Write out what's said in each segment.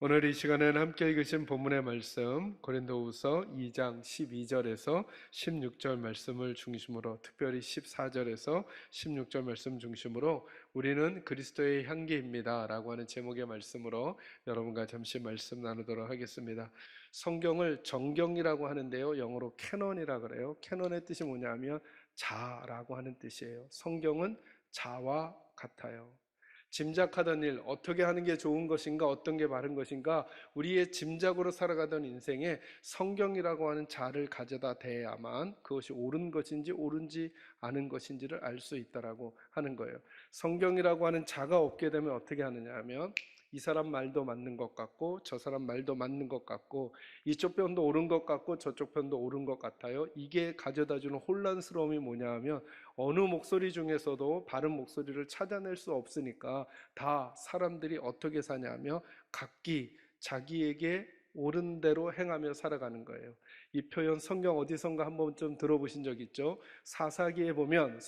오늘 이 시간에는 함께 읽으신 본문의 말씀 고린도후서 2장 12절에서 16절 말씀을 중심으로, 특별히 14절에서 16절 말씀 중심으로 우리는 그리스도의 향기입니다 라고 하는 제목의 말씀으로 여러분과 잠시 말씀 나누도록 하겠습니다. 성경을 정경이라고 하는데요, 영어로 캐논이라고 그래요. 캐논의 뜻이 뭐냐면 자라고 하는 뜻이에요. 성경은 자와 같아요. 짐작하던 일, 어떻게 하는 게 좋은 것인가, 어떤 게 바른 것인가, 우리의 짐작으로 살아가던 인생에 성경이라고 하는 자를 가져다 대야만 그것이 옳은 것인지 옳은지 않은 것인지를 알 수 있다라고 하는 거예요. 성경이라고 하는 자가 없게 되면 어떻게 하느냐 하면, 이 사람 말도 맞는 것 같고 저 사람 말도 맞는 것 같고 이쪽 편도 옳은 것 같고 저쪽 편도 옳은 것 같아요. 이게 가져다주는 혼란스러움이 뭐냐 하면, 어느 목소리 중에서도 바른 목소리를 찾아낼 수 없으니까 다 사람들이 어떻게 사냐며 각기 자기에게 옳은 대로 행하며 살아가는 거예요. 이 표현 성경 어디선가 한번 좀 들어보신 적 있죠? 사사기에 보면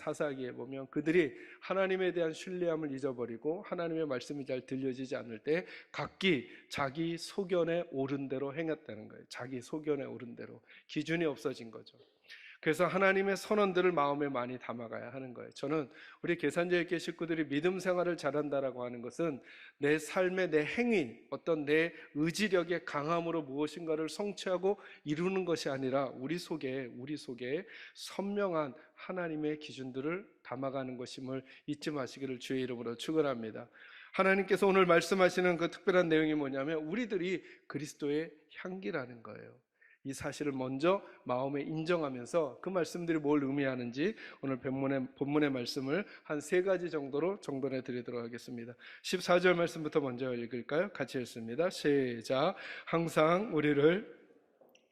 그들이 하나님에 대한 신뢰함을 잊어버리고 하나님의 말씀이 잘 들려지지 않을 때 각기 자기 소견에 옳은 대로 행했다는 거예요. 자기 소견에 옳은 대로. 기준이 없어진 거죠. 그래서 하나님의 선언들을 마음에 많이 담아가야 하는 거예요. 저는 우리 계산자의 식구들이 믿음 생활을 잘한다라고 하는 것은 내 삶의 내 행위, 어떤 내 의지력의 강함으로 무엇인가를 성취하고 이루는 것이 아니라 우리 속에 선명한 하나님의 기준들을 담아가는 것임을 잊지 마시기를 주의 이름으로 축원합니다. 하나님께서 오늘 말씀하시는 그 특별한 내용이 뭐냐면, 우리들이 그리스도의 향기라는 거예요. 이 사실을 먼저 마음에 인정하면서 그 말씀들이 뭘 의미하는지 오늘 본문의 말씀을 한 3가지 정도로 정돈해 드리도록 하겠습니다. 14절 말씀부터 먼저 읽을까요? 같이 읽습니다. 시작. 항상 우리를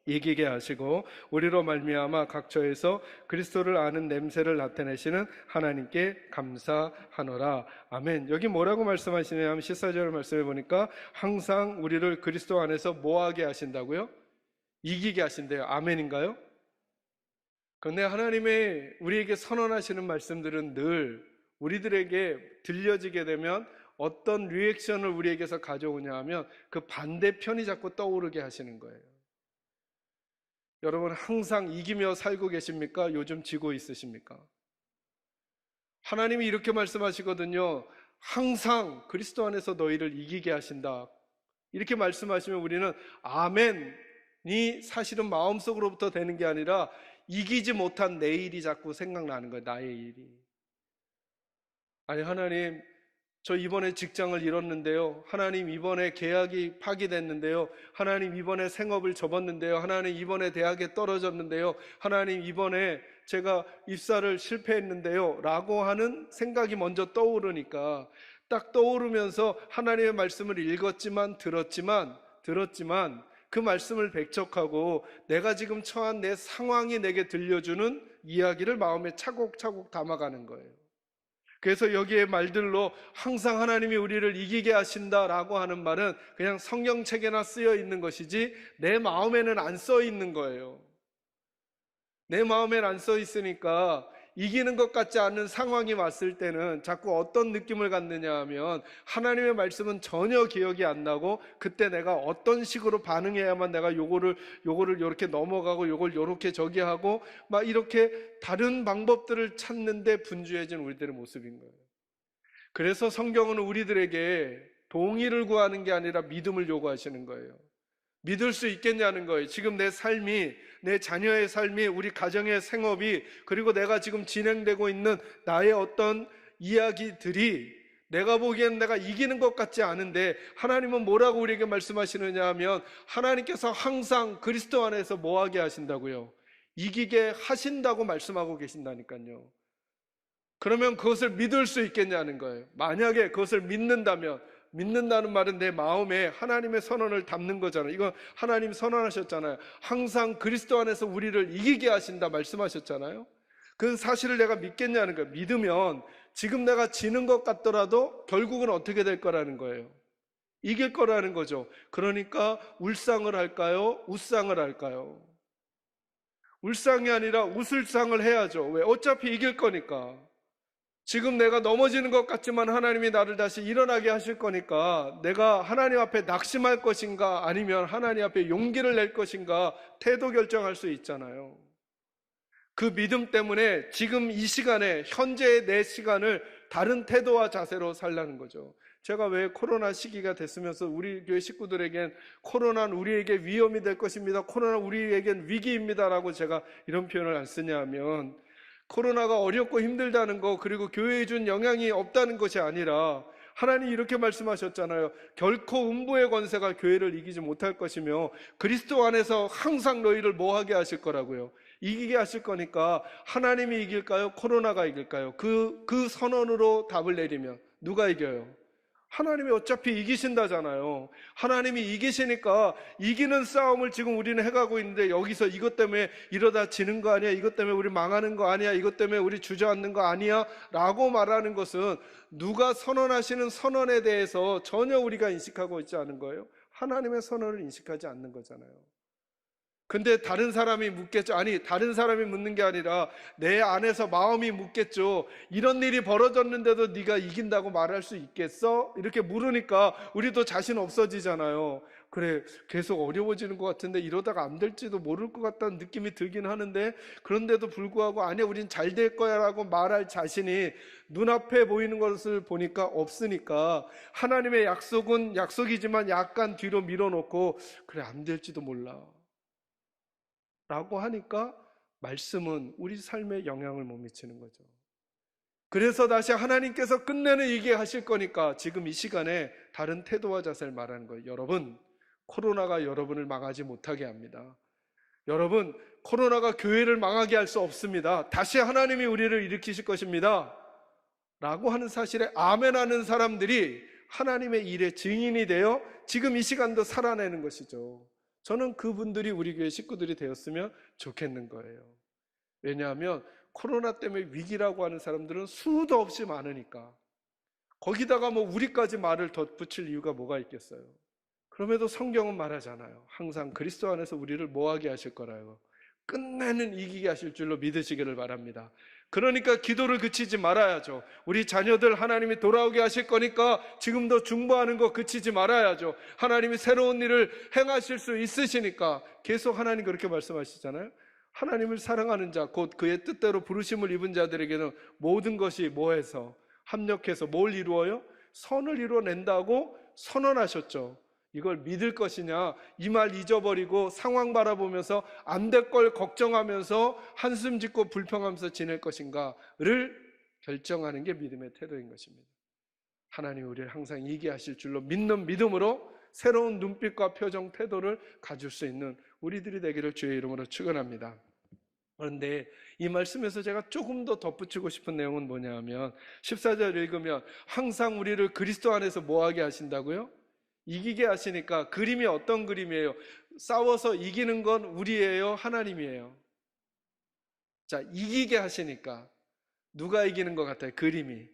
이기게 하시고 우리로 말미암아 각처에서 그리스도를 아는 냄새를 나타내시는 하나님께 감사하노라. 아멘. 여기 뭐라고 말씀하시냐 하면, 14절 말씀해 보니까 항상 우리를 그리스도 안에서 뭐하게 하신다고요? 이기게 하신대요. 아멘인가요? 그런데 하나님의 우리에게 선언하시는 말씀들은 늘 우리들에게 들려지게 되면 어떤 리액션을 우리에게서 가져오냐 하면 그 반대편이 자꾸 떠오르게 하시는 거예요. 여러분 항상 이기며 살고 계십니까? 요즘 지고 있으십니까? 하나님이 이렇게 말씀하시거든요. 항상 그리스도 안에서 너희를 이기게 하신다. 이렇게 말씀하시면 우리는 아멘이 사실은 마음속으로부터 되는 게 아니라 이기지 못한 내 일이 자꾸 생각나는 거예요. 나의 일이. 아니 하나님, 저 이번에 직장을 잃었는데요. 하나님 이번에 계약이 파기됐는데요. 하나님 이번에 생업을 접었는데요. 하나님 이번에 대학에 떨어졌는데요. 하나님 이번에 제가 입사를 실패했는데요 라고 하는 생각이 먼저 떠오르니까, 딱 떠오르면서 하나님의 말씀을 읽었지만 들었지만 그 말씀을 백척하고 내가 지금 처한 내 상황이 내게 들려주는 이야기를 마음에 차곡차곡 담아가는 거예요. 그래서 여기에 말들로 항상 하나님이 우리를 이기게 하신다라고 하는 말은 그냥 성경책에나 쓰여 있는 것이지 내 마음에는 안 써 있는 거예요. 내 마음에는 안 써 있으니까 이기는 것 같지 않은 상황이 왔을 때는 자꾸 어떤 느낌을 갖느냐 하면, 하나님의 말씀은 전혀 기억이 안 나고 그때 내가 어떤 식으로 반응해야만 내가 요거를 요렇게 넘어가고 요걸 요렇게 저기 하고 막 이렇게 다른 방법들을 찾는데 분주해진 우리들의 모습인 거예요. 그래서 성경은 우리들에게 동의를 구하는 게 아니라 믿음을 요구하시는 거예요. 믿을 수 있겠냐는 거예요. 지금 내 삶이, 내 자녀의 삶이, 우리 가정의 생업이, 그리고 내가 지금 진행되고 있는 나의 어떤 이야기들이 내가 보기엔 내가 이기는 것 같지 않은데 하나님은 뭐라고 우리에게 말씀하시느냐 하면, 하나님께서 항상 그리스도 안에서 뭐하게 하신다고요? 이기게 하신다고 말씀하고 계신다니까요. 그러면 그것을 믿을 수 있겠냐는 거예요. 만약에 그것을 믿는다는 말은 내 마음에 하나님의 선언을 담는 거잖아요. 이거 하나님 선언하셨잖아요. 항상 그리스도 안에서 우리를 이기게 하신다 말씀하셨잖아요. 그 사실을 내가 믿겠냐는 거예요. 믿으면 지금 내가 지는 것 같더라도 결국은 어떻게 될 거라는 거예요? 이길 거라는 거죠. 그러니까 울상을 할까요? 웃상을 할까요? 울상이 아니라 웃을상을 해야죠. 왜? 어차피 이길 거니까. 지금 내가 넘어지는 것 같지만 하나님이 나를 다시 일어나게 하실 거니까 내가 하나님 앞에 낙심할 것인가 아니면 하나님 앞에 용기를 낼 것인가 태도 결정할 수 있잖아요. 그 믿음 때문에 지금 이 시간에 현재의 내 시간을 다른 태도와 자세로 살라는 거죠. 제가 왜 코로나 시기가 됐으면서 우리 교회 식구들에겐 코로나는 우리에게 위험이 될 것입니다. 코로나는 우리에겐 위기입니다라고 제가 이런 표현을 안 쓰냐 하면 코로나가 어렵고 힘들다는 거 그리고 교회에 준 영향이 없다는 것이 아니라 하나님이 이렇게 말씀하셨잖아요. 결코 음부의 권세가 교회를 이기지 못할 것이며 그리스도 안에서 항상 너희를 뭐하게 하실 거라고요. 이기게 하실 거니까 하나님이 이길까요? 코로나가 이길까요? 그 선언으로 답을 내리면 누가 이겨요? 하나님이 어차피 이기신다잖아요. 하나님이 이기시니까 이기는 싸움을 지금 우리는 해가고 있는데 여기서 이것 때문에 이러다 지는 거 아니야? 이것 때문에 우리 망하는 거 아니야? 이것 때문에 우리 주저앉는 거 아니야? 라고 말하는 것은 누가 선언하시는 선언에 대해서 전혀 우리가 인식하고 있지 않은 거예요. 하나님의 선언을 인식하지 않는 거잖아요. 근데 다른 사람이 묻겠죠. 아니, 다른 사람이 묻는 게 아니라 내 안에서 마음이 묻겠죠. 이런 일이 벌어졌는데도 네가 이긴다고 말할 수 있겠어? 이렇게 물으니까 우리도 자신 없어지잖아요. 그래, 계속 어려워지는 것 같은데 이러다가 안 될지도 모를 것 같다는 느낌이 들긴 하는데 그런데도 불구하고 아니야, 우린 잘 될 거야 라고 말할 자신이 눈앞에 보이는 것을 보니까 없으니까 하나님의 약속은 약속이지만 약간 뒤로 밀어놓고 그래, 안 될지도 몰라 라고 하니까 말씀은 우리 삶에 영향을 못 미치는 거죠. 그래서 다시 하나님께서 끝내는 이게 하실 거니까 지금 이 시간에 다른 태도와 자세를 말하는 거예요. 여러분, 코로나가 여러분을 망하지 못하게 합니다. 여러분, 코로나가 교회를 망하게 할 수 없습니다. 다시 하나님이 우리를 일으키실 것입니다 라고 하는 사실에 아멘하는 사람들이 하나님의 일의 증인이 되어 지금 이 시간도 살아내는 것이죠. 저는 그분들이 우리 교회 식구들이 되었으면 좋겠는 거예요. 왜냐하면 코로나 때문에 위기라고 하는 사람들은 수도 없이 많으니까 거기다가 뭐 우리까지 말을 덧붙일 이유가 뭐가 있겠어요. 그럼에도 성경은 말하잖아요. 항상 그리스도 안에서 우리를 뭐하게 하실 거라요. 끝내는 이기게 하실 줄로 믿으시기를 바랍니다. 그러니까 기도를 그치지 말아야죠. 우리 자녀들 하나님이 돌아오게 하실 거니까 지금도 중보하는 거 그치지 말아야죠. 하나님이 새로운 일을 행하실 수 있으시니까 계속 하나님 그렇게 말씀하시잖아요. 하나님을 사랑하는 자, 곧 그의 뜻대로 부르심을 입은 자들에게는 모든 것이 뭐해서 합력해서 뭘 이루어요? 선을 이루어낸다고 선언하셨죠. 이걸 믿을 것이냐, 이 말 잊어버리고 상황 바라보면서 안 될 걸 걱정하면서 한숨 짓고 불평하면서 지낼 것인가를 결정하는 게 믿음의 태도인 것입니다. 하나님 우리를 항상 이기게 하실 줄로 믿는 믿음으로 새로운 눈빛과 표정, 태도를 가질 수 있는 우리들이 되기를 주의 이름으로 축원합니다. 그런데 이 말씀에서 제가 조금 더 덧붙이고 싶은 내용은 뭐냐 하면 14절 읽으면 항상 우리를 그리스도 안에서 뭐하게 하신다고요? 이기게 하시니까 그림이 어떤 그림이에요? 싸워서 이기는 건 우리예요? 하나님이에요? 자, 이기게 하시니까 누가 이기는 것 같아요? 그림이.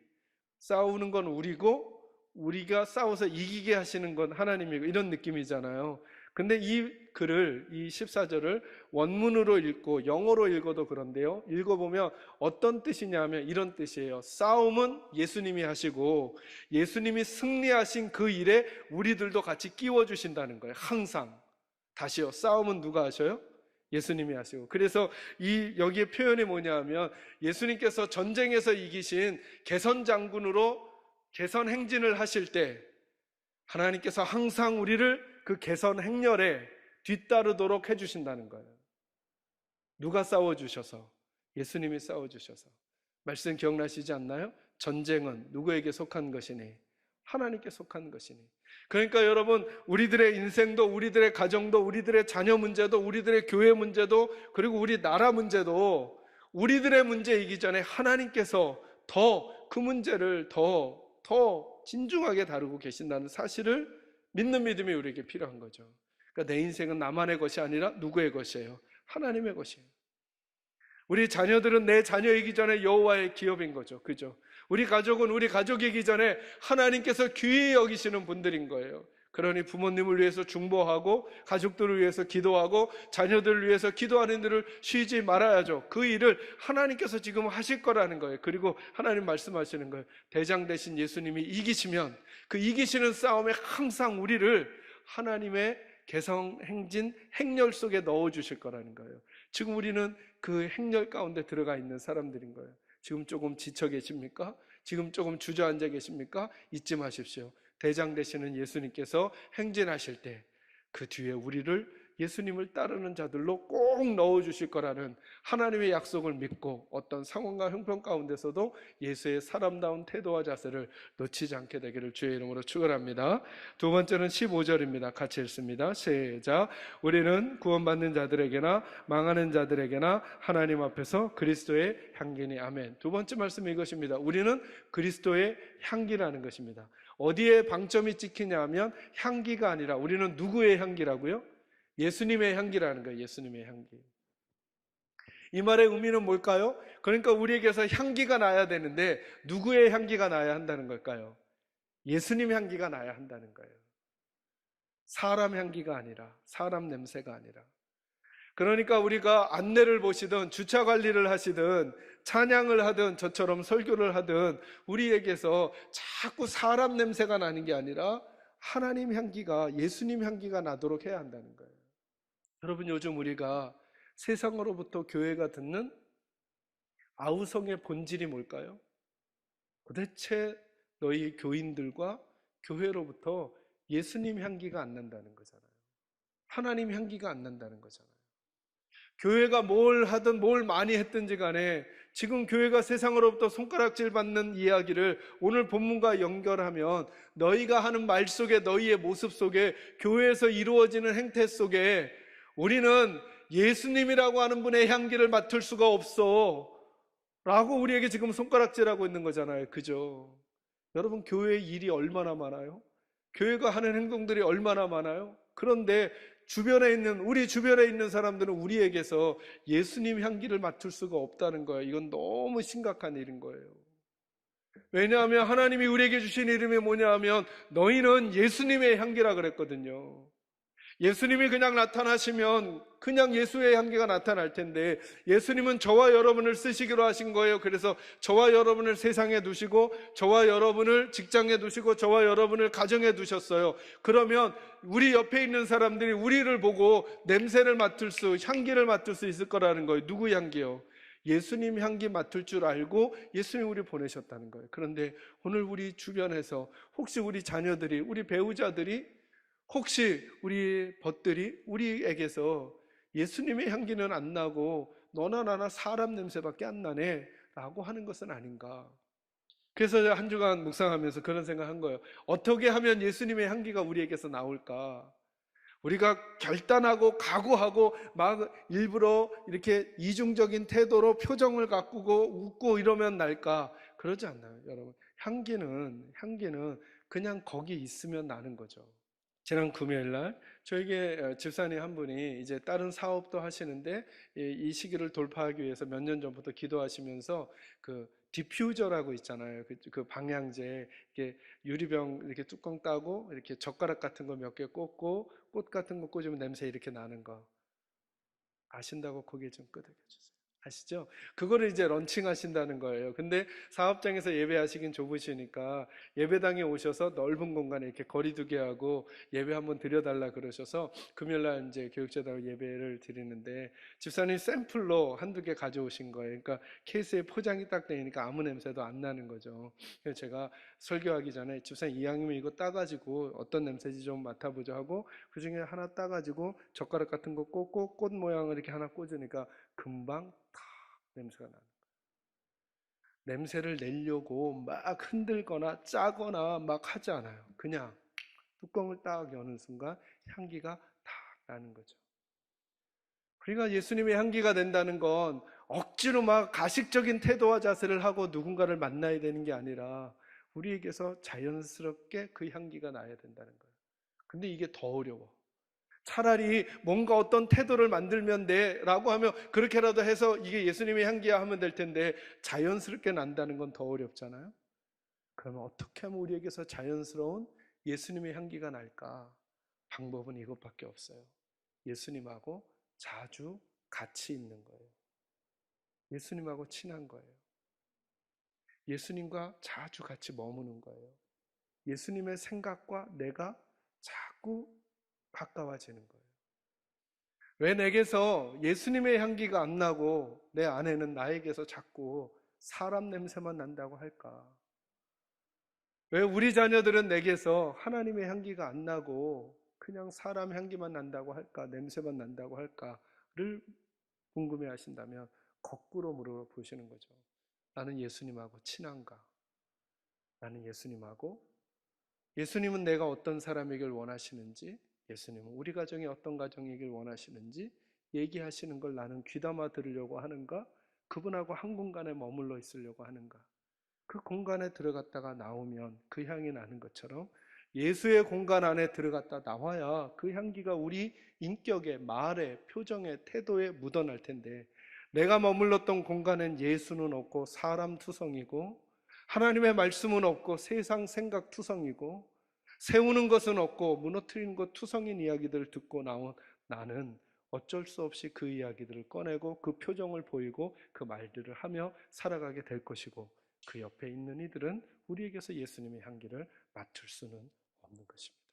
싸우는 건 우리고 우리가 싸워서 이기게 하시는 건 하나님이고 이런 느낌이잖아요. 근데 이 글을, 이 14절을 원문으로 읽고 영어로 읽어도 그런데요, 읽어보면 어떤 뜻이냐면 이런 뜻이에요. 싸움은 예수님이 하시고 예수님이 승리하신 그 일에 우리들도 같이 끼워주신다는 거예요. 항상. 다시요, 싸움은 누가 하셔요? 예수님이 하시고. 그래서 여기에 표현이 뭐냐면 예수님께서 전쟁에서 이기신 개선 장군으로 개선 행진을 하실 때 하나님께서 항상 우리를 그 개선 행렬에 뒤따르도록 해주신다는 거예요. 누가 싸워주셔서? 예수님이 싸워주셔서. 말씀 기억나시지 않나요? 전쟁은 누구에게 속한 것이니? 하나님께 속한 것이니. 그러니까 여러분, 우리들의 인생도, 우리들의 가정도, 우리들의 자녀 문제도, 우리들의 교회 문제도, 그리고 우리 나라 문제도 우리들의 문제이기 전에 하나님께서 더 그 문제를 더 진중하게 다루고 계신다는 사실을 믿는 믿음이 우리에게 필요한 거죠. 그러니까 내 인생은 나만의 것이 아니라 누구의 것이에요? 하나님의 것이에요. 우리 자녀들은 내 자녀이기 전에 여호와의 기업인 거죠. 그죠? 우리 가족은 우리 가족이기 전에 하나님께서 귀히 여기시는 분들인 거예요. 그러니 부모님을 위해서 중보하고 가족들을 위해서 기도하고 자녀들을 위해서 기도하는 일을 쉬지 말아야죠. 그 일을 하나님께서 지금 하실 거라는 거예요. 그리고 하나님 말씀하시는 거예요. 대장 되신 예수님이 이기시면 그 이기시는 싸움에 항상 우리를 하나님의 개성 행진 행렬 속에 넣어주실 거라는 거예요. 지금 우리는 그 행렬 가운데 들어가 있는 사람들인 거예요. 지금 조금 지쳐 계십니까? 지금 조금 주저앉아 계십니까? 잊지 마십시오. 대장 되시는 예수님께서 행진하실 때 그 뒤에 우리를 예수님을 따르는 자들로 꼭 넣어주실 거라는 하나님의 약속을 믿고 어떤 상황과 형편 가운데서도 예수의 사람다운 태도와 자세를 놓치지 않게 되기를 주의 이름으로 축원합니다. 두 번째는 15절입니다. 같이 읽습니다. 시작. 우리는 구원받는 자들에게나 망하는 자들에게나 하나님 앞에서 그리스도의 향기니. 아멘. 두 번째 말씀은 이것입니다. 우리는 그리스도의 향기라는 것입니다. 어디에 방점이 찍히냐 하면 향기가 아니라 우리는 누구의 향기라고요? 예수님의 향기라는 거예요. 예수님의 향기. 이 말의 의미는 뭘까요? 그러니까 우리에게서 향기가 나야 되는데 누구의 향기가 나야 한다는 걸까요? 예수님 향기가 나야 한다는 거예요. 사람 향기가 아니라, 사람 냄새가 아니라. 그러니까 우리가 안내를 보시든 주차 관리를 하시든 찬양을 하든 저처럼 설교를 하든 우리에게서 자꾸 사람 냄새가 나는 게 아니라 하나님 향기가, 예수님 향기가 나도록 해야 한다는 거예요. 여러분, 요즘 우리가 세상으로부터 교회가 듣는 아우성의 본질이 뭘까요? 도대체 너희 교인들과 교회로부터 예수님 향기가 안 난다는 거잖아요. 하나님 향기가 안 난다는 거잖아요. 교회가 뭘 하든 뭘 많이 했든지 간에 지금 교회가 세상으로부터 손가락질 받는 이야기를 오늘 본문과 연결하면 너희가 하는 말 속에, 너희의 모습 속에, 교회에서 이루어지는 행태 속에 우리는 예수님이라고 하는 분의 향기를 맡을 수가 없어 라고 우리에게 지금 손가락질하고 있는 거잖아요. 그죠? 여러분, 교회의 일이 얼마나 많아요? 교회가 하는 행동들이 얼마나 많아요? 그런데 우리 주변에 있는 사람들은 우리에게서 예수님 향기를 맡을 수가 없다는 거예요. 이건 너무 심각한 일인 거예요. 왜냐하면 하나님이 우리에게 주신 이름이 뭐냐 하면 너희는 예수님의 향기라 그랬거든요. 예수님이 그냥 나타나시면 그냥 예수의 향기가 나타날 텐데 예수님은 저와 여러분을 쓰시기로 하신 거예요. 그래서 저와 여러분을 세상에 두시고 저와 여러분을 직장에 두시고 저와 여러분을 가정에 두셨어요. 그러면 우리 옆에 있는 사람들이 우리를 보고 냄새를 맡을 향기를 맡을 수 있을 거라는 거예요. 누구 향기요? 예수님 향기 맡을 줄 알고 예수님이 우리 보내셨다는 거예요. 그런데 오늘 우리 주변에서 혹시 우리 자녀들이, 우리 배우자들이, 혹시 우리 벗들이 우리에게서 예수님의 향기는 안 나고 너나 나나 사람 냄새밖에 안 나네 라고 하는 것은 아닌가. 그래서 한 주간 묵상하면서 그런 생각한 거예요. 어떻게 하면 예수님의 향기가 우리에게서 나올까? 우리가 결단하고 각오하고 막 일부러 이렇게 이중적인 태도로 표정을 가꾸고 웃고 이러면 날까? 그러지 않나요, 여러분? 향기는 그냥 거기 있으면 나는 거죠. 지난 금요일 날 저에게 집사님 한 분이 이제 다른 사업도 하시는데 이 시기를 돌파하기 위해서 몇 년 전부터 기도하시면서 그 디퓨저라고 있잖아요. 그 방향제, 이렇게 유리병 이렇게 뚜껑 따고 이렇게 젓가락 같은 거 몇 개 꽂고 꽃 같은 거 꽂으면 냄새 이렇게 나는 거 아신다고 고개 좀 끄덕여 주세요. 아시죠? 그거를 이제 런칭하신다는 거예요. 근데 사업장에서 예배하시긴 좁으시니까 예배당에 오셔서 넓은 공간에 이렇게 거리두게 하고 예배 한번 드려달라 그러셔서 금요일날 이제 교육제단 예배를 드리는데 집사님 샘플로 한두 개 가져오신 거예요. 그러니까 케이스에 포장이 딱 되니까 아무 냄새도 안 나는 거죠. 그래서 제가 설교하기 전에 집사님 이왕이면 이거 따가지고 어떤 냄새인지 좀 맡아보자 하고 그 중에 하나 따가지고 젓가락 같은 거 꽂고 꽃 모양을 이렇게 하나 꽂으니까 금방 냄새가 나는 거예요. 냄새를 내려고 막 흔들거나 짜거나 막 하지 않아요. 그냥 뚜껑을 딱 여는 순간 향기가 딱 나는 거죠. 그러니까 예수님의 향기가 된다는 건 억지로 막 가식적인 태도와 자세를 하고 누군가를 만나야 되는 게 아니라 우리에게서 자연스럽게 그 향기가 나야 된다는 거예요. 근데 이게 더 어려워. 차라리 뭔가 어떤 태도를 만들면 돼 라고 하면 그렇게라도 해서 이게 예수님의 향기야 하면 될 텐데 자연스럽게 난다는 건 더 어렵잖아요. 그러면 어떻게 하면 우리에게서 자연스러운 예수님의 향기가 날까? 방법은 이것밖에 없어요. 예수님하고 자주 같이 있는 거예요. 예수님하고 친한 거예요. 예수님과 자주 같이 머무는 거예요. 예수님의 생각과 내가 자꾸 가까워지는 거예요. 왜 내게서 예수님의 향기가 안 나고 내 아내는 나에게서 자꾸 사람 냄새만 난다고 할까? 왜 우리 자녀들은 내게서 하나님의 향기가 안 나고 그냥 사람 향기만 난다고 할까? 냄새만 난다고 할까?를 궁금해 하신다면 거꾸로 물어보시는 거죠. 나는 예수님하고 친한가? 나는 예수님은 내가 어떤 사람이길 원하시는지, 예수님은 우리 가정이 어떤 가정이길 원하시는지 얘기하시는 걸 나는 귀담아 들으려고 하는가? 그분하고 한 공간에 머물러 있으려고 하는가? 그 공간에 들어갔다가 나오면 그 향이 나는 것처럼 예수의 공간 안에 들어갔다 나와야 그 향기가 우리 인격에, 말에, 표정에, 태도에 묻어날 텐데, 내가 머물렀던 공간엔 예수는 없고 사람 투성이고 하나님의 말씀은 없고 세상 생각 투성이고 세우는 것은 없고 무너뜨리는 것 투성인 이야기들을 듣고 나온 나는 어쩔 수 없이 그 이야기들을 꺼내고 그 표정을 보이고 그 말들을 하며 살아가게 될 것이고, 그 옆에 있는 이들은 우리에게서 예수님의 향기를 맡을 수는 없는 것입니다.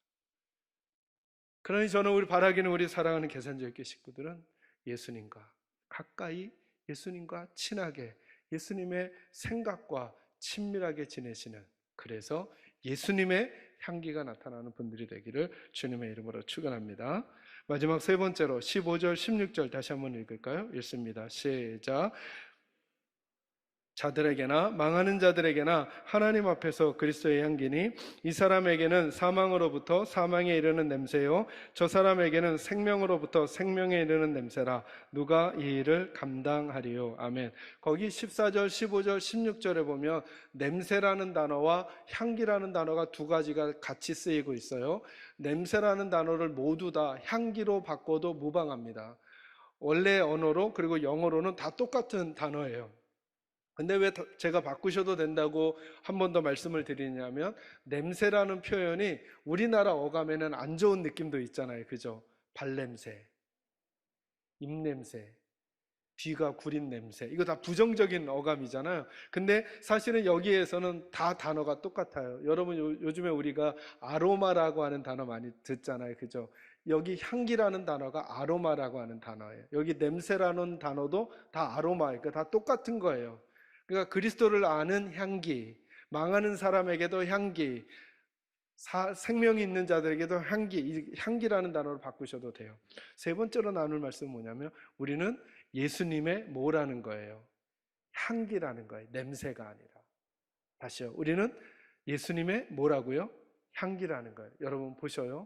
그러니 저는 우리 바라기는 우리 사랑하는 계산제일교 식구들은 예수님과 가까이, 예수님과 친하게, 예수님의 생각과 친밀하게 지내시는, 그래서 예수님의 향기가 나타나는 분들이 되기를 주님의 이름으로 축원합니다. 마지막 세 번째로 15절 16절 다시 한번 읽을까요? 읽습니다. 시작. 자들에게나 망하는 자들에게나 하나님 앞에서 그리스도의 향기니 이 사람에게는 사망으로부터 사망에 이르는 냄새요 저 사람에게는 생명으로부터 생명에 이르는 냄새라. 누가 이 일을 감당하리요. 아멘. 거기 14절 15절 16절에 보면 냄새라는 단어와 향기라는 단어가 두 가지가 같이 쓰이고 있어요. 냄새라는 단어를 모두 다 향기로 바꿔도 무방합니다. 원래 언어로 그리고 영어로는 다 똑같은 단어예요. 근데 왜 제가 바꾸셔도 된다고 한 번 더 말씀을 드리냐면, 냄새라는 표현이 우리나라 어감에는 안 좋은 느낌도 있잖아요. 그죠? 발냄새, 입냄새, 귀가 구린 냄새. 이거 다 부정적인 어감이잖아요. 근데 사실은 여기에서는 다 단어가 똑같아요. 여러분 요즘에 우리가 아로마라고 하는 단어 많이 듣잖아요. 그죠? 여기 향기라는 단어가 아로마라고 하는 단어예요. 여기 냄새라는 단어도 다 아로마예요. 그러니까 다 똑같은 거예요. 그러니까 그리스도를 아는 향기, 망하는 사람에게도 향기, 생명이 있는 자들에게도 향기, 이 향기라는 단어로 바꾸셔도 돼요. 세 번째로 나눌 말씀은 뭐냐면 우리는 예수님의 뭐라는 거예요? 향기라는 거예요. 냄새가 아니라. 다시요. 우리는 예수님의 뭐라고요? 향기라는 거예요. 여러분 보셔요.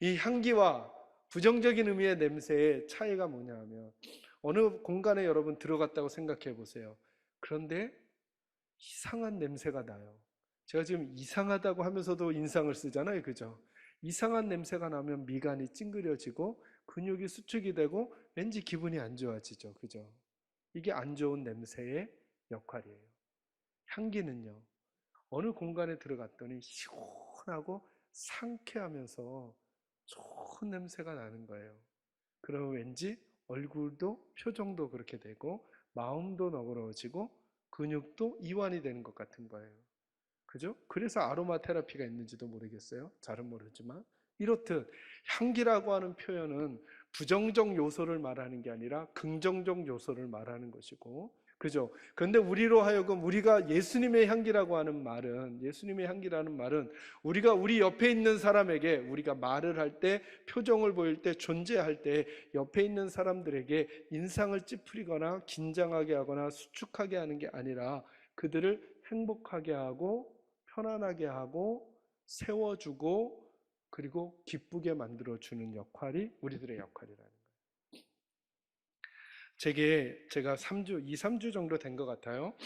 이 향기와 부정적인 의미의 냄새의 차이가 뭐냐면, 어느 공간에 여러분 들어갔다고 생각해 보세요. 그런데 이상한 냄새가 나요. 제가 지금 이상하다고 하면서도 인상을 쓰잖아요. 그죠? 이상한 냄새가 나면 미간이 찡그려지고 근육이 수축이 되고 왠지 기분이 안 좋아지죠. 그죠? 이게 안 좋은 냄새의 역할이에요. 향기는요, 어느 공간에 들어갔더니 시원하고 상쾌하면서 좋은 냄새가 나는 거예요. 그러면 왠지 얼굴도 표정도 그렇게 되고 마음도 너그러워지고 근육도 이완이 되는 것 같은 거예요. 그죠? 그래서 아로마 테라피가 있는지도 모르겠어요. 잘은 모르지만. 이렇듯 향기라고 하는 표현은 부정적 요소를 말하는 게 아니라 긍정적 요소를 말하는 것이고, 그죠? 그런데 우리로 하여금 우리가 예수님의 향기라고 하는 말은, 예수님의 향기라는 말은 우리가 우리 옆에 있는 사람에게, 우리가 말을 할 때, 표정을 보일 때, 존재할 때 옆에 있는 사람들에게 인상을 찌푸리거나 긴장하게 하거나 수축하게 하는 게 아니라 그들을 행복하게 하고 편안하게 하고 세워주고 그리고 기쁘게 만들어주는 역할이 우리들의 역할이라는 거예요. 제가 2, 3주 정도 된 것 같아요.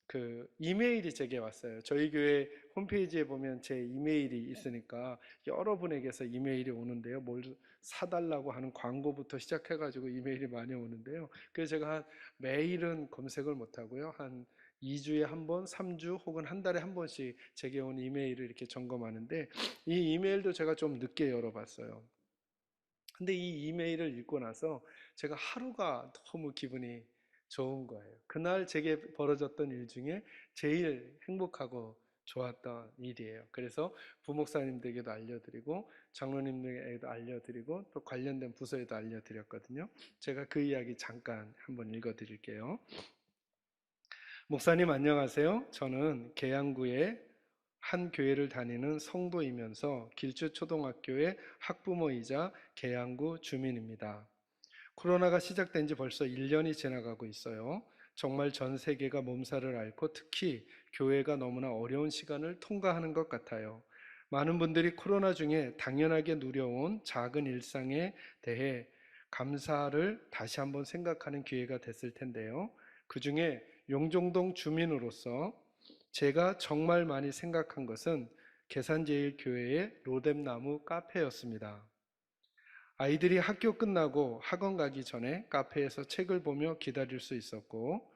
그 이메일이 제게 왔어요. 저희 교회 홈페이지에 보면 제 이메일이 있으니까 여러분에게서 이메일이 오는데요. 뭘 사달라고 하는 광고부터 시작해가지고 이메일이 많이 오는데요. 그래서 제가 매일은 검색을 못하고요. 한 2주에 한 번, 3주 혹은 한 달에 한 번씩 제게 온 이메일을 이렇게 점검하는데 이 이메일도 제가 좀 늦게 열어봤어요. 근데 이 이메일을 읽고 나서 제가 하루가 너무 기분이 좋은 거예요. 그날 제게 벌어졌던 일 중에 제일 행복하고 좋았던 일이에요. 그래서 부목사님들에게도 알려드리고 장로님들에게도 알려드리고 또 관련된 부서에도 알려드렸거든요. 제가 그 이야기 잠깐 한번 읽어드릴게요. 목사님 안녕하세요. 저는 계양구에 한 교회를 다니는 성도이면서 길주초등학교의 학부모이자 계양구 주민입니다. 코로나가 시작된 지 벌써 1년이 지나가고 있어요. 정말 전 세계가 몸살을 앓고 특히 교회가 너무나 어려운 시간을 통과하는 것 같아요. 많은 분들이 코로나 중에 당연하게 누려온 작은 일상에 대해 감사를 다시 한번 생각하는 기회가 됐을 텐데요. 그 중에 용종동 주민으로서 제가 정말 많이 생각한 것은 계산제일교회의 로뎀나무 카페였습니다. 아이들이 학교 끝나고 학원 가기 전에 카페에서 책을 보며 기다릴 수 있었고,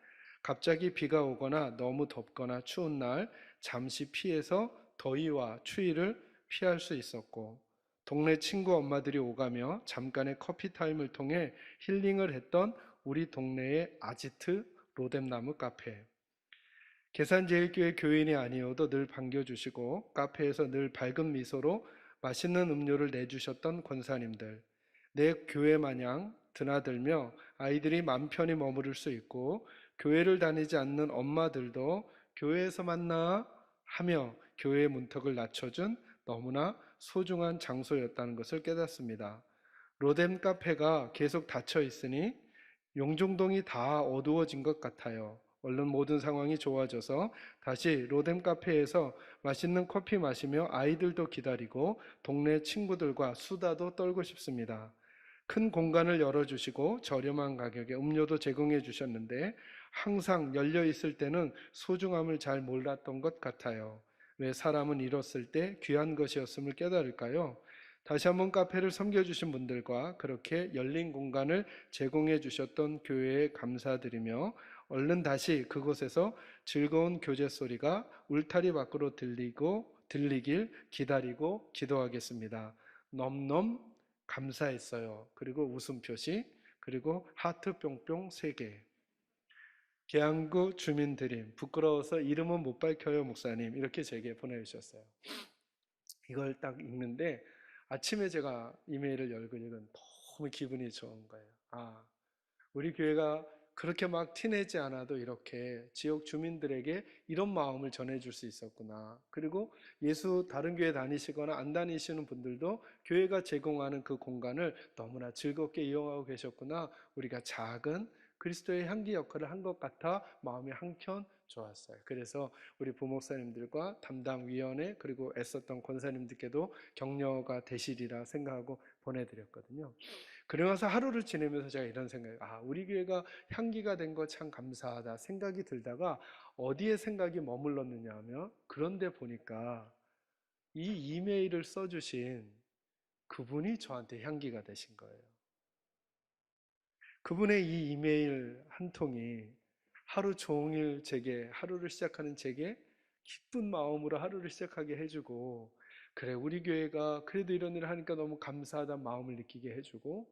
갑자기 비가 오거나 너무 덥거나 추운 날 잠시 피해서 더위와 추위를 피할 수 있었고, 동네 친구 엄마들이 오가며 잠깐의 커피 타임을 통해 힐링을 했던 우리 동네의 아지트 로뎀나무 카페. 계산제일교회 교인이 아니어도 늘 반겨주시고 카페에서 늘 밝은 미소로 맛있는 음료를 내주셨던 권사님들, 내 교회 마냥 드나들며 아이들이 맘 편히 머무를 수 있고 교회를 다니지 않는 엄마들도 교회에서 만나 하며 교회의 문턱을 낮춰준 너무나 소중한 장소였다는 것을 깨닫습니다. 로뎀 카페가 계속 닫혀 있으니 용종동이 다 어두워진 것 같아요. 얼른 모든 상황이 좋아져서 다시 로뎀 카페에서 맛있는 커피 마시며 아이들도 기다리고 동네 친구들과 수다도 떨고 싶습니다. 큰 공간을 열어주시고 저렴한 가격에 음료도 제공해 주셨는데 항상 열려 있을 때는 소중함을 잘 몰랐던 것 같아요. 왜 사람은 잃었을 때 귀한 것이었음을 깨달을까요? 다시 한번 카페를 섬겨주신 분들과 그렇게 열린 공간을 제공해 주셨던 교회에 감사드리며 얼른 다시 그곳에서 즐거운 교제 소리가 울타리 밖으로 들리길 기다리고 기도하겠습니다. 넘넘 감사했어요. 그리고 웃음 표시, 그리고 하트 뿅뿅 3개. 계양구 주민드림, 부끄러워서 이름은 못 밝혀요 목사님, 이렇게 제게 보내주셨어요. 이걸 딱 읽는데 아침에 제가 이메일을 열고 읽은 너무 기분이 좋은 거예요. 아, 우리 교회가 그렇게 막 티내지 않아도 이렇게 지역 주민들에게 이런 마음을 전해줄 수 있었구나. 그리고 예수 다른 교회 다니시거나 안 다니시는 분들도 교회가 제공하는 그 공간을 너무나 즐겁게 이용하고 계셨구나. 우리가 작은 그리스도의 향기 역할을 한 것 같아 마음이 한켠 좋았어요. 그래서 우리 부목사님들과 담당 위원회 그리고 애썼던 권사님들께도 격려가 되시리라 생각하고 보내드렸거든요. 그러면서 하루를 지내면서 제가 이런 생각이, 우리 교회가 향기가 된 거 참 감사하다 생각이 들다가 어디에 생각이 머물렀느냐 하면 그런데 보니까 이 이메일을 써주신 그분이 저한테 향기가 되신 거예요. 그분의 이 이메일 한 통이 하루 종일 제게, 하루를 시작하는 제게 기쁜 마음으로 하루를 시작하게 해주고, 그래, 우리 교회가 그래도 이런 일을 하니까 너무 감사하다는 마음을 느끼게 해주고,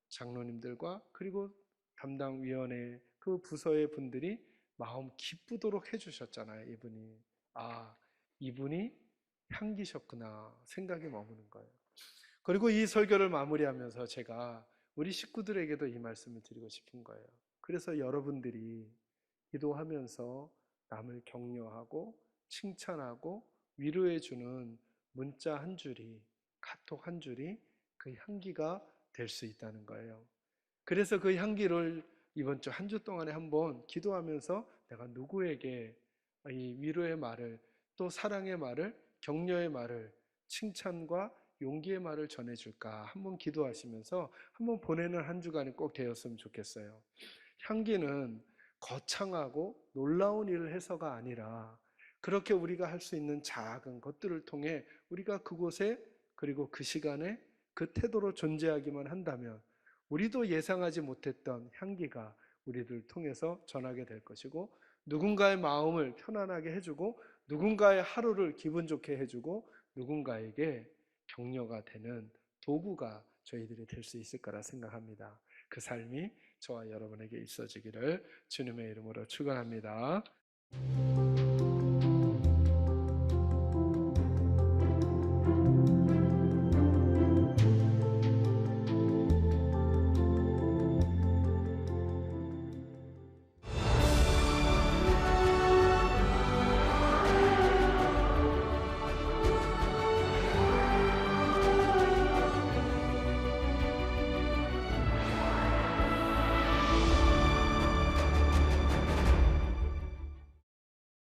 장로님들과 그리고 담당 위원회 그 부서의 분들이 마음 기쁘도록 해주셨잖아요. 이분이, 이분이 향기셨구나 생각이 머무는 거예요. 그리고 이 설교를 마무리하면서 제가 우리 식구들에게도 이 말씀을 드리고 싶은 거예요. 그래서 여러분들이 기도하면서 남을 격려하고 칭찬하고 위로해주는 문자 한 줄이, 카톡 한 줄이 그 향기가 될 수 있다는 거예요. 그래서 그 향기를 이번 주 한 주 동안에 한번 기도하면서 내가 누구에게 이 위로의 말을, 또 사랑의 말을, 격려의 말을, 칭찬과 용기의 말을 전해줄까 한번 기도하시면서 한번 보내는 한 주간이 꼭 되었으면 좋겠어요. 향기는 거창하고 놀라운 일을 해서가 아니라 그렇게 우리가 할 수 있는 작은 것들을 통해 우리가 그곳에 그리고 그 시간에 그 태도로 존재하기만 한다면 우리도 예상하지 못했던 향기가 우리들 통해서 전하게 될 것이고 누군가의 마음을 편안하게 해주고 누군가의 하루를 기분 좋게 해주고 누군가에게 격려가 되는 도구가 저희들이 될 수 있을 거라 생각합니다. 그 삶이 저와 여러분에게 있어지기를 주님의 이름으로 축원합니다.